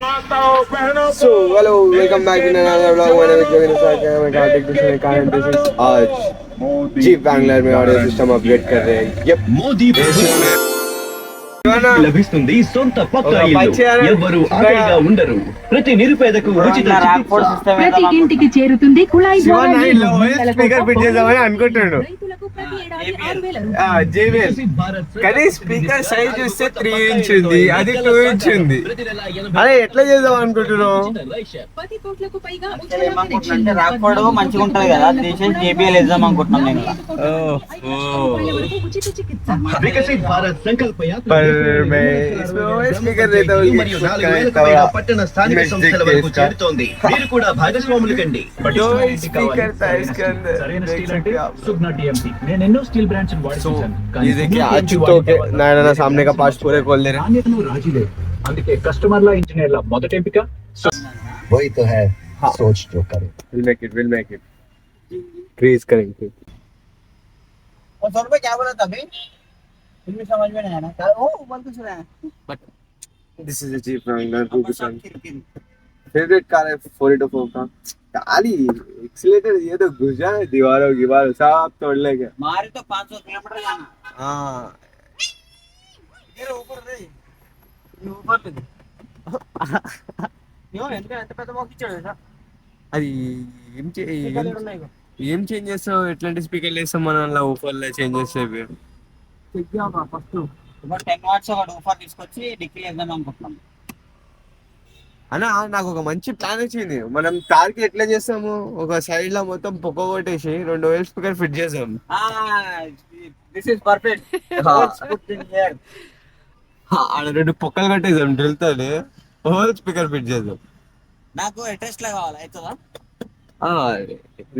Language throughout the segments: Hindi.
So, hello, welcome back to another vlog. My name is Jogi Nisar, मैं कार्तिक दूसरे का this is आज जीप वैंगलर में ऑडियो सिस्टम अपग्रेड कर रहे हैं. Yep. లభిస్తుంది సొంత పక్కా ఇల్లు. ఎవ్వరూ ఆకలిగా ఉండరు. ప్రతి నిరుపేదకు ఉచిత చికిత్స. ప్రతి ఇంటికి చేరుతుంది కుళాయి ద్వారా నీరు. స్పీకర్ ఫిట్ చేద్దామని అనుకుంటున్నాడు. రైతులకు ప్రతి ఏడాది 6,000 JBL కానీ స్పీకర్ సైజ్ చూస్తే 3 ఇంచ్ ఉంది, అది 2 ఇంచ్ ఉంది. అరే ఎట్లా చేద్దాం అనుకుంటున్నావు? 10 కోట్లకు పైగా అంటే రాకపోవడం మంచిగా ఉంటది కదా, తీసేసి JBL వేద్దాం అనుకుంటున్నాం నేను. ఉచిత చికిత్స. వికసిత్ భారత్ సంకల్ప యాత్ర స్పీకర్ देता हूं మరియు 4,000కు పైగా పట్టణ స్థానిక సంస్థల వరకు చేరుతోంది. మీరు కూడా భాగస్వాములు కండి. स्पीकर साइज के अंदर నేను ఎన్నో స్టీల్ బ్రాండ్స్ వాడుతున్నాను. ये देखिए आज जूतों के नायना सामने का पार्ट पूरे खोल दे रहे हैं. నాణ్యతను రాజీలే. అందుకే కస్టమర్ల ఇంజనీర్ల మొదటి ఎంపిక वही तो है सोच जो करे. We'll make it. क्रेज करेंगे. और 100 रुपए क्या बोला था अभी? फिल्म समझ में नहीं आया ना. ओ बोल कुछ रहा है. But this is a Jeep Wrangler 2%. Favourite car है 484 का. काली एक्सीलेटर ये तो घुस जाए दीवारों की बार सब तोड़ लेगा. मारे तो 500 किलोमीटर जाना. हाँ ये ऊपर रे. ये ऊपर पे. क्यों ఎంత పెద్ద బాక్స్ ఇచ్చాడు కదా. అది ఏం చేంజ్ చేస్తావు? ఎట్లాంటి స్పీకర్లు వేస్తాం మనం అలా ఊఫర్లో చేంజ్ చేసేవి? చెక్ చేద్దాం ఫస్ట్. ఇప్పుడు 10 వాట్స్ ఒక ఊఫర్ తీసుకొచ్చి డిక్కీ వేద్దాం అనుకుంటున్నాం. అన్నా నాకు ఒక మంచి ప్లాన్ వచ్చింది. మనం కార్ కి ఎట్లా చేస్తాము, ఒక సైడ్ లో మొత్తం పొగ కొట్టేసి 2 స్పీకర్ ఫిట్ చేసాం. This is perfect. ఆడ 2 పొక్కలు కట్టేసాం డ్రిల్తోనే, హోల్ స్పీకర్ ఫిట్ చేద్దాం. నాకు అడ్రస్ లా కావాలి అవుతుందా?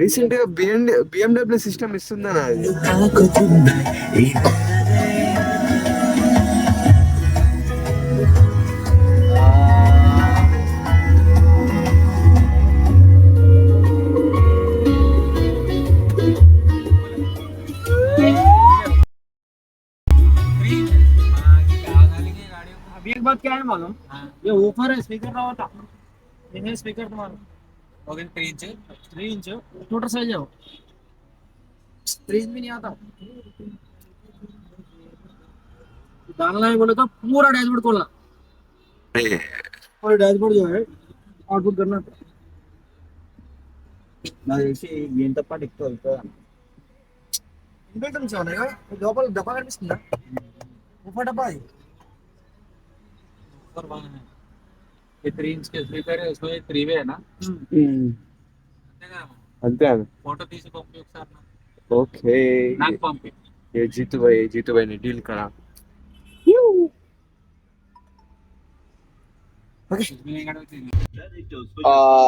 రీసెంట్ గా BMW సిస్టమ్ ఇస్తుందన్నా అది. अभी एक बात क्या है मालूम, ये ऊपर है स्पीकर का होता, ये है स्पीकर तुम्हारा. ओके 3 इंच छोटा साइज है वो. 3 इंच भी नहीं आता. डालना है बोले तो पूरा डैशबोर्ड खोलना, और डैशबोर्ड जो है आउटपुट करना. ना ऐसे गेम तक पार्ट इतना होता है. इनबिल्ट में होने का डबल डब्बा कर मिसना ऊपर डब्बा है. ये 3 इंच के स्पीकर है, उसमें 3 वे है ना. అంతే అన్న. फोटो తీసి పంపి ఒకసారి ఓకే నాకు పంపి. ये जीतू भाई ने डील करा.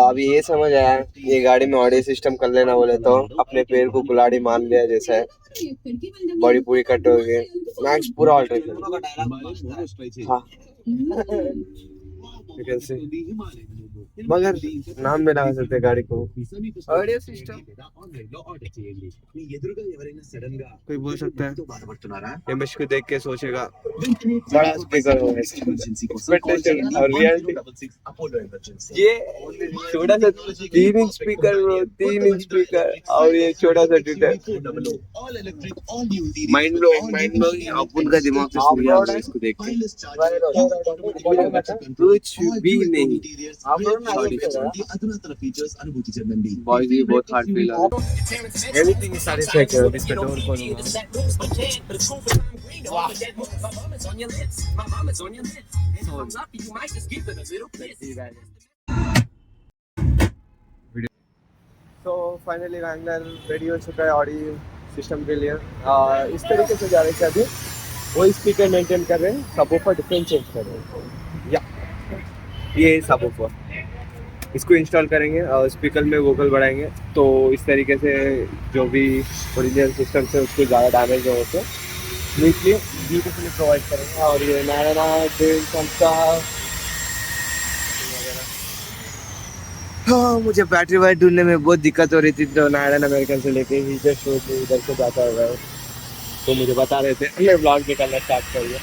अभी ये समझ आया, ये गाड़ी में ऑडियो सिस्टम कर लेना बोले तो अपने पैर को कुल्हाड़ी मान लिया जैसा है. बॉडी पूरी कट हो गई, मैक्स पूरा ऑल्ट्रेशन. हाँ मगर नाम में लगा सकते गाड़ी को ऑडियो सिस्टम. कोई बोल सकता है एमएच को देख के सोचेगा बड़ा स्पीकर होगा और रियलिटी ये छोटा सा 3 इंच स्पीकर, 3 इंच स्पीकर और ये छोटा सा ट्विटर. Mind blowing. अपन का दिमाग से सुन गया इसको देख के. कुछ भी नहीं. Boys ये बहुत हार्ड फील है. Everything is satisfactory. इसका डोर खोलूंगा. So finally Wrangler रेडी हो चुका है ऑडियो सिस्टम के लिए. इस तरीके से जा रहे थे अभी, वही स्पीकर मेंटेन कर रहे हैं, सबवूफर डिफरेंट चेंज कर रहे हैं. या ये सबवूफर इसको इंस्टॉल करेंगे और स्पीकर में वोकल बढ़ाएंगे, तो इस तरीके से जो भी ओरिजिनल सिस्टम से उसको ज़्यादा डैमेज हो तो नीटली ब्यूटीफुली प्रोवाइड करेंगे. और ये नारायणा डेल का हाँ, मुझे बैटरी वाइट ढूंढने में बहुत दिक्कत हो रही थी, तो नारायण अमेरिकन से लेके ही जस्ट इधर से जाता होगा, तो मुझे बता रहे थे मैं ब्लॉग निकालना स्टार्ट करिए.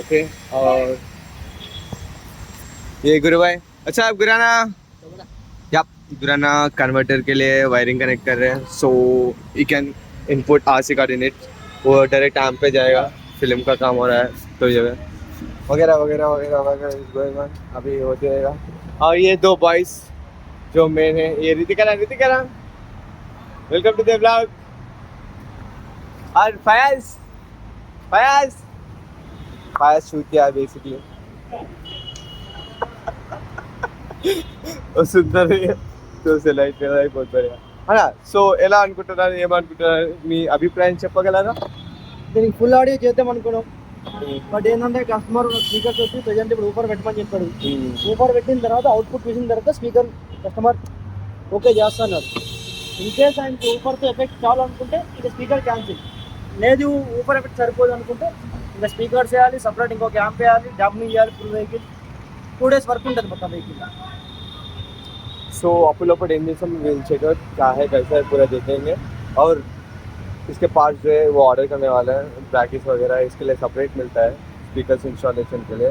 ओके और ये गुरु भाई, अच्छा आप गुराना, या गुराना कन्वर्टर के लिए वायरिंग कनेक्ट कर रहे हैं, so you can input RC coordinate, वो डायरेक्ट आर्म पे जाएगा, फिल्म का काम हो रहा है तो जगह वगैरह वगैरह वगैरह वगैरह इस गोइंग ऑन, अभी हो जाएगा। और ये दो बॉयज जो मेन है, ये Ritika welcome to the blog, और फयाज फयाज फयाज शूट किया बेसिकली सुंदर तो లైట్ మీద అయిపోతారు అలా సో ఎలా అనుకుంటున్నారు, ఏమనుకుంటున్నారు, మీ అభిప్రాయం చెప్పగలరా? దీనికి ఫుల్ ఆడియో చేద్దాం అనుకున్నాం, బట్ ఏంటంటే కస్టమర్ స్పీకర్స్ వచ్చి ప్రజెంట్ ఇప్పుడు ఊపర్ పెట్టమని చెప్పాడు. ఊపర్ పెట్టిన తర్వాత అవుట్పుట్ చూసిన తర్వాత స్పీకర్ కస్టమర్ ఓకే చేస్తున్నారు. ఇన్ కేస్ ఆయనకి ఊపర్తో ఎఫెక్ట్ చాలనుకుంటే ఇక స్పీకర్ క్యాన్సిల్, లేదు ఊపర్ ఎఫెక్ట్ సరిపోదు అనుకుంటే ఇంకా స్పీకర్స్ వేయాలి, సపరేట్ ఇంకో క్యాంప్ వేయాలి, డబ్బింగ్ చేయాలి ఫుల్ వెహికల్, 2 days వర్క్ ఉంటుంది మొత్తం వెహికల్. सो अपोलोपट इंजेक्शन विल चेकआउट क्या है कैसा है पूरा देखेंगे, और इसके पार्ट्स जो है वो ऑर्डर करने वाला है, प्रैक्टिस वगैरह इसके लिए सेपरेट मिलता है, स्पीकर्स इंस्टॉलेशन के लिए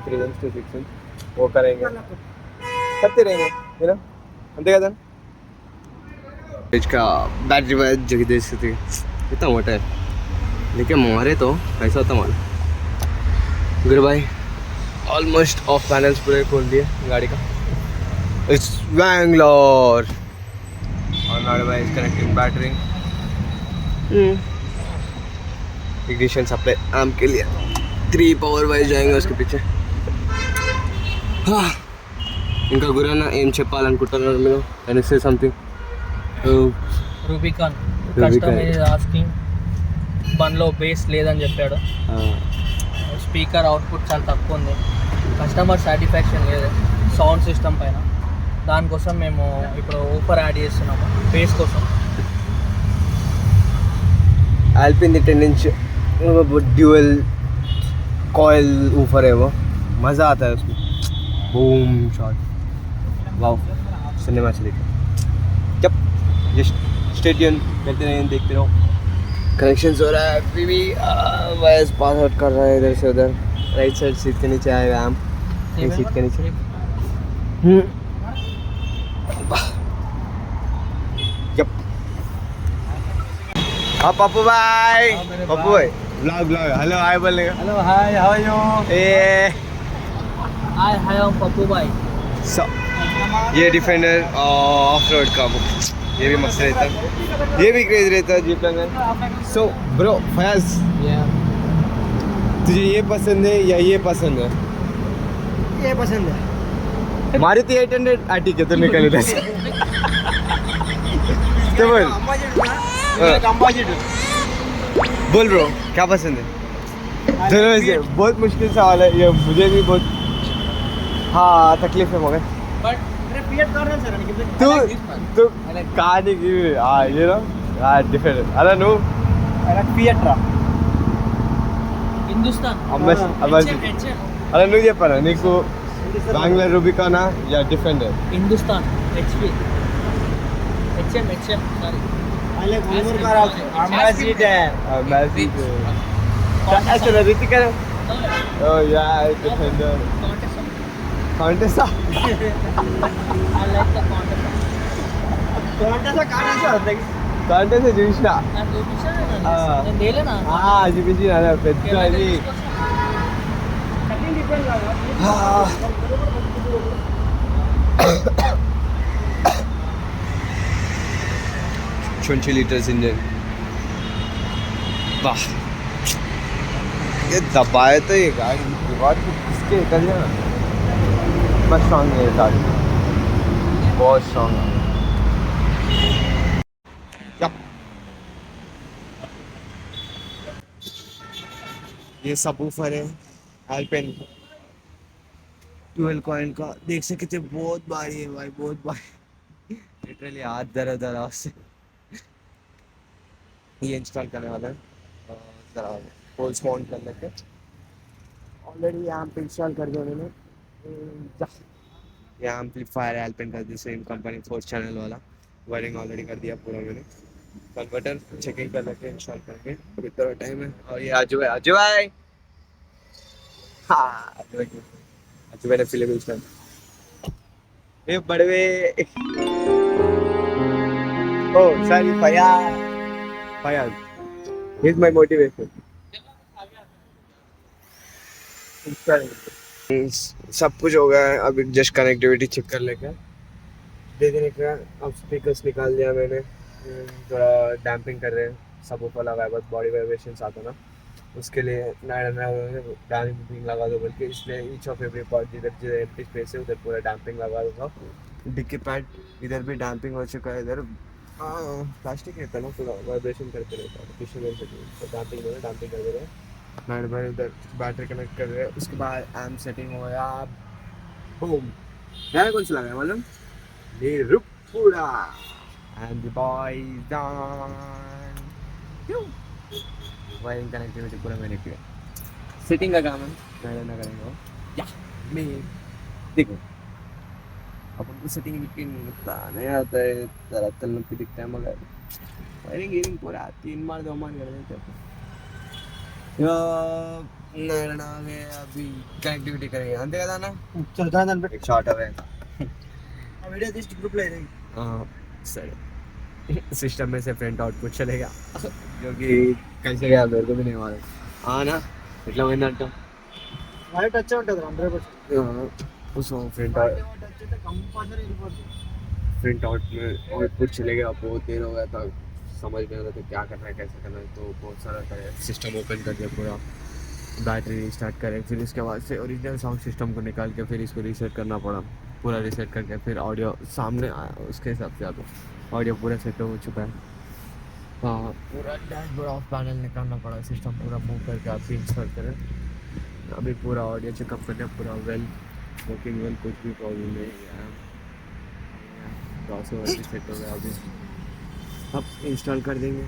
3 इंच to 6 इंच वो करेंगे, करते रहेंगे है ना, अंते కదా इसका बैटरी वाइज जगह दे सकते कितना मोटा है, लेकिन मारे तो कैसा होता मालूम। गुरु भाई ऑलमोस्ट ऑफ पैनल्स पूरे खोल दिए गाड़ी का, इट्स wrangler और नाड़े भाई is connecting battery, ignition supply arm के लिए 3 पावर वाइज जाएंगे उसके पीछे। हाँ ఇంకా గురానా ఏం చెప్పాలనుకుంటున్నారు మీరు, can you say something? Rubicon customer is asking బండ్లో బేస్ లేదని చెప్పాడు, స్పీకర్ అవుట్పుట్ చాలా తక్కువ ఉంది, కస్టమర్ సాటిస్ఫాక్షన్ లేదు సౌండ్ సిస్టమ్ పైన, దానికోసం మేము ఇప్పుడు ఊపర్ యాడ్ చేస్తున్నాము బేస్ కోసం. एल्पिन 10 इंच ड्यूअल कॉइल ऊपर है वो, मज़ा आता है उसमें, बूम शॉट, वाओ सिनेमा चली जब जस्ट स्टे ट्यून करते रहें, देखते रहो। कनेक्शन हो रहा है अभी भी, वायर्स पास आउट कर रहा है इधर से उधर, राइट साइड सीट के नीचे आएगा आम, ये सीट के नीचे जब हाँ पप्पू भाई ब्लॉग हेलो हाय बोलेगा, hello hi how are you? ए hi hi Pappu bye. So, ये डिफेंडर ऑफ रोड का बुक, ये भी मस्त रहता है, ये भी क्रेज रहता है जीप लंगन। सो ब्रो फयाज, तुझे ये पसंद है या ये पसंद है? ఏ పసంద్ है? मारुति 800 आटी के तो निकल इधर से तो बोल बोल ब्रो क्या पसंद है? दोनों में से बहुत मुश्किल सवाल है ये, मुझे भी बहुत हाँ तकलीफ है मगर तू तू कहानी की हाँ you know different I don't know Hindustan అలా నువ్వు చెప్పాను నీకు wrangler రూబికానా యా defender? Hindustan HP HM sorry अच्छा Ritika oh yeah defender contest I like the contest చూసినా నేను లేలేనా చూపించిన పెద్ద అది ट्वेंटी लीटर्स इंजन, वाह ये दबाए तो ये गाड़ी दीवार को किसके कर जाना, बहुत स्ट्रांग है ये गाड़ी, बहुत स्ट्रांग है। ये सबवूफर है एल्पिन ट्वेल्व कॉइन का, देख सकते थे बहुत भारी है भाई, बहुत भारी, लिटरली हाथ दर्द से ये इंस्टॉल करने वाला है, ज़रा होल्स माउंट कर लेते हैं, ऑलरेडी यहाँ पे इंस्टॉल कर दिया मैंने, यहाँ एम्पलीफायर एल्पिन का सेम कंपनी 4 चैनल वाला, वायरिंग ऑलरेडी कर दिया पूरा मैंने, कन्वर्टर चेकिंग कर लेके इंस्टॉल करेंगे, अभी थोड़ा टाइम है। और ये आजू भाई हाँ आज मैंने फिल्म इंस्टाल ये बड़वे oh sorry Fayaz he is my motivation सब कुछ हो गया है अभी जस्ट कनेक्टिविटी चेक कर लेकर देखने का अब स्पीकर्स निकाल दिया मैंने थोड़ा डैम्पिंग कर रहे हैं सब ऊपर लगा है बस बॉडी वाइब्रेशंस आता ना उसके लिए डैम्पिंग लगा दो बल्कि इसलिए ईच ऑफ एवरी पार्ट जिधर जिधर एम्प्टी स्पेस है उधर पूरा डैम्पिंग लगा दूंगा डिक्की पैड इधर भी डैम्पिंग हो चुका है इधर प्लास्टिक रहता है ना पूरा वाइब्रेशन करते रहता है टिश्यू में तो डैम्पिंग कर दे रहे हैं नाइट भर उधर बैटरी कनेक्ट कर रहे हैं उसके बाद एम सेटिंग हो गया बूम नया कौन सा लगा है मालूम निरुपुरा and the boys done wiring connectivity पूरा मैंने किया सेटिंग का काम है मैंने ना करेंगे या मैं देखो अपन को सेटिंग मिलता नहीं आता है जरा तल्लू पे दिखता है मगर वायरिंग पूरा 3 बार 2 बार कर देते हैं नैना में अभी कनेक्टिविटी करेंगे अंते కదా ना चल दान पे एक शॉट है वीडियो दिस ग्रुप ले रही सर सिस्टम में से फ्रंट आउटपुट चलेगा जो कि कैसे गया मेरे को भी नहीं मालूम हाँ ना इतना मैंने अंटा वाइट अच्छा ఉంటుంది 100% उस फ्रंट टच అయితే कंपल्सरी వెళ్ళిపోతుంది प्रिंट आउट में आउटपुट चलेगा बहुत देर हो गया था समझ में आ रहा था क्या करना है कैसे करना है तो बहुत सारा था सिस्टम ओपन कर दिया पूरा बैटरी रिस्टार्ट करें फिर उसके बाद से ओरिजिनल साउंड सिस्टम को निकाल के फिर इसको रीसेट करना पड़ा पूरा रीसेट करके फिर ऑडियो सामने आया उसके हिसाब से आपको ऑडियो पूरा सेट हो चुका है हाँ पूरा डैशबोर्ड ऑफ पैनल निकालना पड़ा सिस्टम पूरा मूव करके आप इंस्टॉल करें अभी पूरा ऑडियो चेकअप करने पूरा वेल वर्किंग वेल कुछ भी प्रॉब्लम नहीं है सेट हो गया अभी अब इंस्टॉल कर देंगे